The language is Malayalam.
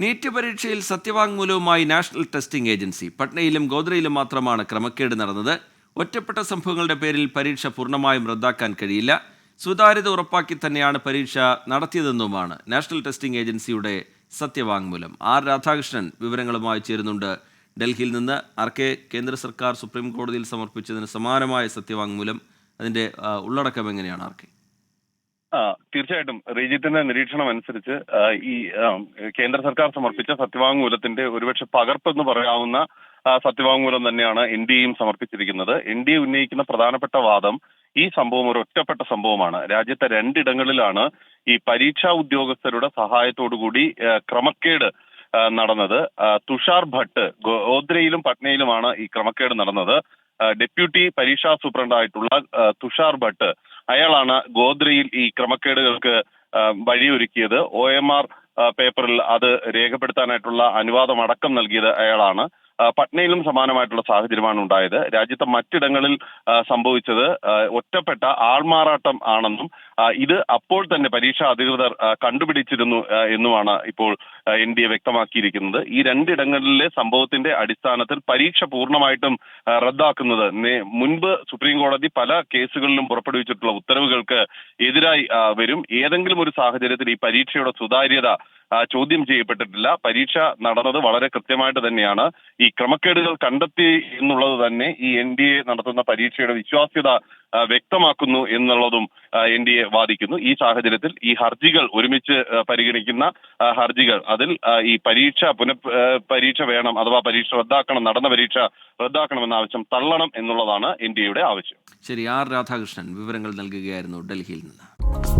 നീറ്റ് പരീക്ഷയിൽ സത്യവാങ്മൂലവുമായി നാഷണൽ ടെസ്റ്റിംഗ് ഏജൻസി. പട്നയിലും ഗോദ്രയിലും മാത്രമാണ് ക്രമക്കേട് നടന്നത്. ഒറ്റപ്പെട്ട സംഭവങ്ങളുടെ പേരിൽ പരീക്ഷ പൂർണ്ണമായും റദ്ദാക്കാൻ കഴിയില്ല. സുതാര്യത ഉറപ്പാക്കി തന്നെയാണ് പരീക്ഷ നടത്തിയതെന്നുമാണ് നാഷണൽ ടെസ്റ്റിംഗ് ഏജൻസിയുടെ സത്യവാങ്മൂലം. ആർ രാധാകൃഷ്ണൻ വിവരങ്ങളുമായി ചേരുന്നുണ്ട് ഡൽഹിയിൽ നിന്ന്. ആർക്കെ, കേന്ദ്ര സർക്കാർ സുപ്രീം കോടതിയിൽ സമർപ്പിച്ചതിന് സമാനമായ സത്യവാങ്മൂലം, അതിൻ്റെ ഉള്ളടക്കം എങ്ങനെയാണ് ആർക്കെ? തീർച്ചയായിട്ടും റീജിത്തിന്റെ നിരീക്ഷണം അനുസരിച്ച് ഈ കേന്ദ്ര സർക്കാർ സമർപ്പിച്ച സത്യവാങ്മൂലത്തിന്റെ ഒരുപക്ഷെ പകർപ്പെന്ന് പറയാവുന്ന സത്യവാങ്മൂലം തന്നെയാണ് എൻ ഡി എയും സമർപ്പിച്ചിരിക്കുന്നത്. എൻ ഡി എ ഉന്നയിക്കുന്ന പ്രധാനപ്പെട്ട വാദം ഈ സംഭവം ഒരു ഒറ്റപ്പെട്ട സംഭവമാണ്. രാജ്യത്തെ രണ്ടിടങ്ങളിലാണ് ഈ പരീക്ഷാ ഉദ്യോഗസ്ഥരുടെ സഹായത്തോടുകൂടി ക്രമക്കേട് നടന്നത്. തുഷാർ ഭട്ട് ഗോദ്രയിലും പട്നയിലുമാണ് ഈ ക്രമക്കേട് നടന്നത്. ഡെപ്യൂട്ടി പരീക്ഷാ സൂപ്രണ്ടായിട്ടുള്ള തുഷാർ ഭട്ട്, അയാളാണ് ഗോദ്രയിൽ ഈ ക്രമക്കേടുകൾക്ക് വഴിയൊരുക്കിയത്. OMR പേപ്പറിൽ അത് രേഖപ്പെടുത്താനായിട്ടുള്ള അനുവാദം അടക്കം നൽകിയത് അയാളാണ്. പട്നയിലും സമാനമായിട്ടുള്ള സാഹചര്യമാണ് ഉണ്ടായത്. രാജ്യത്തെ മറ്റിടങ്ങളിൽ സംഭവിച്ചത് ഒറ്റപ്പെട്ട ആൾമാറാട്ടം ആണെന്നും ഇത് അപ്പോൾ തന്നെ പരീക്ഷാ അധികൃതർ കണ്ടുപിടിച്ചിരുന്നു എന്നുമാണ് ഇപ്പോൾ NDA വ്യക്തമാക്കിയിരിക്കുന്നത്. ഈ രണ്ടിടങ്ങളിലെ സംഭവത്തിന്റെ അടിസ്ഥാനത്തിൽ പരീക്ഷ പൂർണ്ണമായിട്ടും റദ്ദാക്കുന്നത് മുൻപ് സുപ്രീം കോടതി പല കേസുകളിലും പുറപ്പെടുവിച്ചിട്ടുള്ള ഉത്തരവുകൾക്ക് എതിരായി വരും. ഏതെങ്കിലും ഒരു സാഹചര്യത്തിൽ ഈ പരീക്ഷയുടെ സുതാര്യത ചോദ്യം ചെയ്യപ്പെട്ടിട്ടില്ല. പരീക്ഷ നടന്നത് വളരെ കൃത്യമായിട്ട് തന്നെയാണ്. ഈ ക്രമക്കേടുകൾ കണ്ടെത്തി എന്നുള്ളത് തന്നെ ഈ NDA നടത്തുന്ന പരീക്ഷയുടെ വിശ്വാസ്യത വ്യക്തമാക്കുന്നു എന്നുള്ളതും NDA വാദിക്കുന്നു. ഈ സാഹചര്യത്തിൽ ഈ ഹർജികൾ ഒരുമിച്ച് പരിഗണിക്കുന്ന ഹർജികൾ, അതിൽ ഈ പരീക്ഷ വേണം, അഥവാ പരീക്ഷ റദ്ദാക്കണം, നടന്ന പരീക്ഷ റദ്ദാക്കണമെന്ന ആവശ്യം തള്ളണം എന്നുള്ളതാണ് NDAയുടെ ആവശ്യം. ശരി, ആർ രാധാകൃഷ്ണൻ വിവരങ്ങൾ നൽകുകയായിരുന്നു ഡൽഹിയിൽ നിന്ന്.